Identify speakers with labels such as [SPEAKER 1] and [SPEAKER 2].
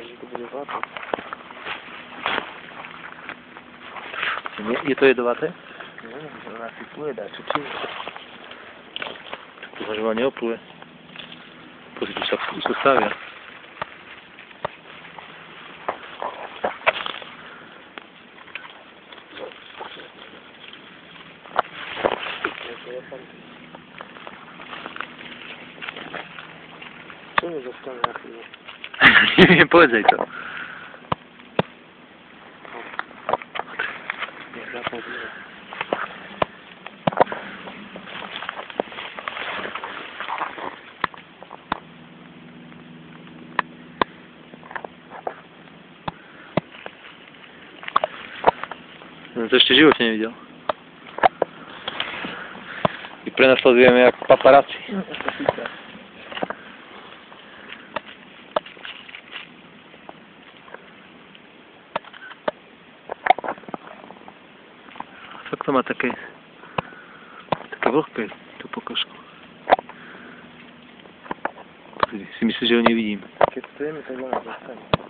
[SPEAKER 1] že to bude zlato.
[SPEAKER 2] Je to jedovaté?
[SPEAKER 1] Neviem, že ona si pluje dačo, či?
[SPEAKER 2] Dúfam, že ma neopluje. Pozri, tu sa stavia.
[SPEAKER 1] Čo mi zostane na chvíľu?
[SPEAKER 2] Neviem, povedzaj to.
[SPEAKER 1] Nech zapozrie.
[SPEAKER 2] No to ešte v živote nevidel. My prenasledujeme jak paparazzi. Tak to má také vlhké, tú pokožku. Si myslíš, že ho nevidím?
[SPEAKER 1] Keď stojíme, tak ona zostane.